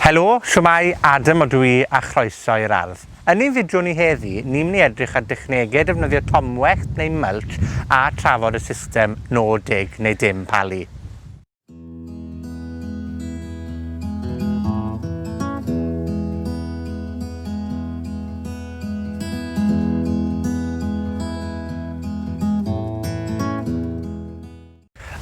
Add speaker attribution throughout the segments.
Speaker 1: Helo, shwmai, Adam o dwi a chroeso i'r ardd. Yn ein fideo ni heddi, ni'n mynd i edrych ar dechnegau defnyddio tomwellt neu mulch a trafod y system no-dig neu dim-palu.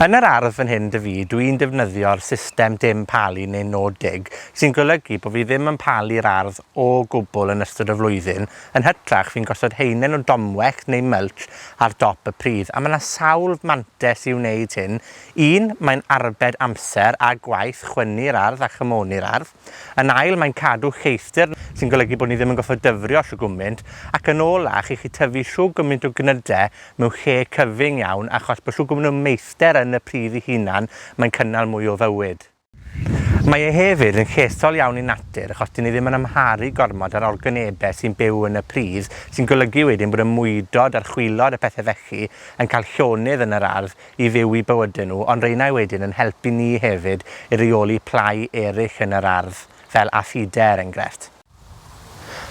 Speaker 1: Yn yr ardd fan hyn dy fi, dwi'n defnyddio'r system dim-palu neu no-dig, sy'n golygu bod fi ddim yn palu'r ardd o gwbl yn ystod y flwyddyn. Yn hytrach, fi'n gosod haenen o domwellt neu mulch ar dop y pridd. A mae yna sawl mantes i wneud hyn. Un, mae'n arbed amser a gwaith chwynnu'r ardd a chymoni'r ardd. Yn ail, mae'n cadw lleithder, sy'n golygu bod ni ddim yn goffod dyfrio siw gwmynt. Ac yn ola, chi tyfu siw gymaint o gnydau mewn lle cyfyng iawn, achos bod siw gymaint o meithder yn y pridd ei hunan, mae'n cynnal mwy o fywyd. Mae e hefyd yn llesol iawn i natur, achos dyn ni ddim yn amharu gormod ar organebau sy'n byw yn y pridd, sy'n golygu wedyn bod y mwydod a'r chwilod y pethau felly yn cael llonydd yn yr ardd i fyw i bywydau nhw, ond reina wedyn yn helpu ni hefyd i reoli plai erych yn yr ardd, fel a fideo er enghraifft.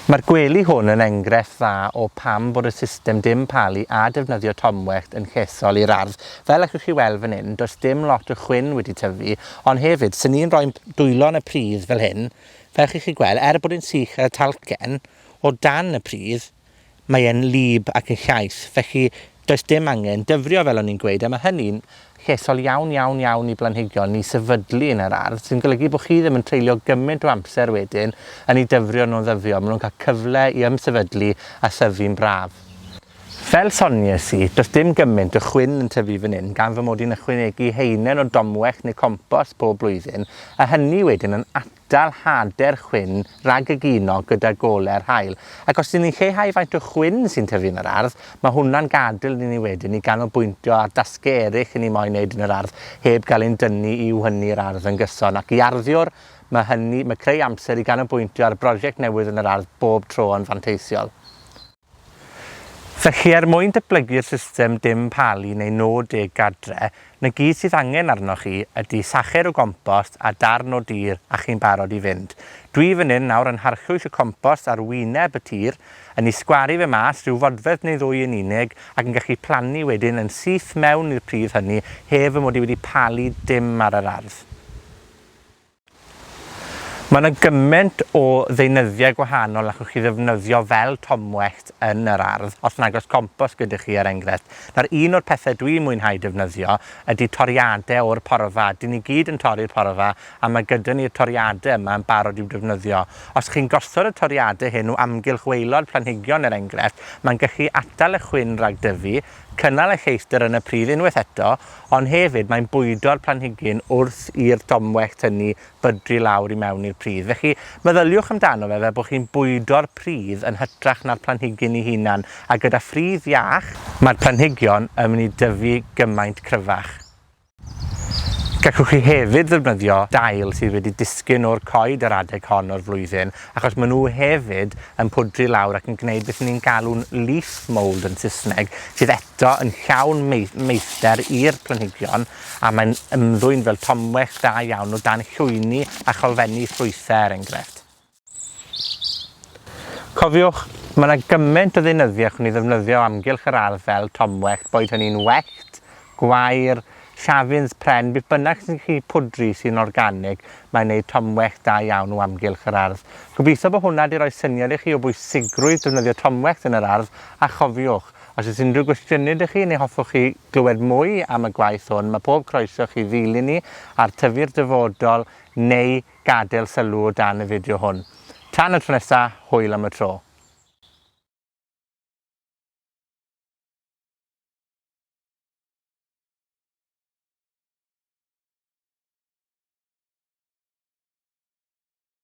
Speaker 1: Mae'r gwely hwn yn enghraifft dda o pam bod y system dim-palu a defnyddio tomwellt yn llesol i'r ardd. Fel allwch chi weld fan hyn, does dim lot o chwyn wedi tyfu, ond hefyd, sy'n ni'n rhoi dwylo yn y pridd fel hyn, fel allwch chi gweld, er bod yn sych y talcen, o dan y pridd, mae e'n lib ac yn llaeth. Felly, does dim angen dyfrio fel o'n i'n gweud, a mae hynny'n llesol iawn i blanhigion ni sefydlu yn yr ardd, sy'n golygu bod chi ddim yn treulio gymaint o amser wedyn yn ei dyfrio nhw'n ddyddio. Maen nhw'n cael cyfle i ymsefydlu a thyfu'n braf. Fel sonies i, does dim gymaint o chwyn yn tyfu fan hyn, gan fy mod i'n ychwanegu haenen o domwellt neu compost pob blwyddyn, a hynny wedyn yn atal hader chwyn rhag egino gyda gole'r haul. Ac os ydyn ni'n lleihau faint o chwyn sy'n tyfu yn yr ardd, mae hwnna'n gadael i ni wedyn i ganolbwyntio ar dasgu erych i ni moyn wneud yn yr ardd, heb gael ein dynnu i whynnu'r ardd yn gyson. Ac i arddiwr, mae creu amser i ganolbwyntio ar brosiect newydd yn yr ardd bob tro yn fanteisiol. Felly, mwyn datblygu'r system dim-palu neu no-dig gadre, na gyd sydd angen arnoch chi ydy sacher o gompost a darn o dir a chi'n barod i fynd. Dwi fan hyn nawr yn harchwys y compost ar wyneb y tir, yn ei sgwaru fe mas rhyw fodfedd neu ddwy yn unig ac yn gallu plannu wedyn yn syth mewn i'r pridd hynny hef y mod i wedi palu dim ar yr ardd. Mae yna gymaint o ddeunyddiau gwahanol allwch chi ddefnyddio fel tomwellt yn yr ardd, os nag oes compost gyda chi er enghraifft. Nawr, un o'r pethau dwi'n mwynhau defnyddio ydy toriadau o'r porfa. Dyn ni gyd yn torri'r porfa, a mae gyda ni'r toriadau yma yn barod i'w defnyddio. Os chi'n gosod y toriadau hyn o amgylch waelod planhigion er enghraifft, mae'n gallu atal y chwyn rhag dyfu, cynnal y lleithder yn y pridd unwaith eto, ond hefyd mae'n bwydo'r planhigyn wrth i'r domwellt hynny bydru lawr i mewn i'r pridd. Felly, meddyliwch amdano fe fel bod chi'n bwydo'r pridd yn hytrach na'r planhigyn ei hunan, a gyda phridd iach, mae'r planhigion yn mynd i dyfu gymaint cryfach. Gallwch chi hefyd ddefnyddio dail sydd wedi disgyn o'r coed yr adeg hon o'r flwyddyn, achos maen nhw hefyd yn pwdru lawr ac yn gwneud beth ni'n galw'n leaf mould yn Saesneg, sydd eto yn llawn meithder i'r planhigion, a mae'n ymddwyn fel tomwellt da iawn o dan llwyni a cholfenni ffrwythau er enghraifft. Cofiwch, mae yna gymaint o ddeunyddiau chwn i ddefnyddio amgylch yr ardd fel tomwellt, boed hynny'n wellt, gwair, siafins, pren, beth bynnag sy'n chi pwdri sy'n organig, mae'n gwneud tomwellt da iawn o amgylch yr ardd. Gobeithio bod hwnna wedi rhoi syniad i chi o bwysigrwydd defnyddio tomwellt yn yr ardd, a chofiwch, os oes unrhyw gwestiynau ydych chi neu hoffwch chi glywed mwy am y gwaith hwn, mae pob croeso chi ddilyn ni ar tyfu'r dyfodol neu gadael sylw o dan y fideo hwn. Tan y tro nesa, hwyl am y tro.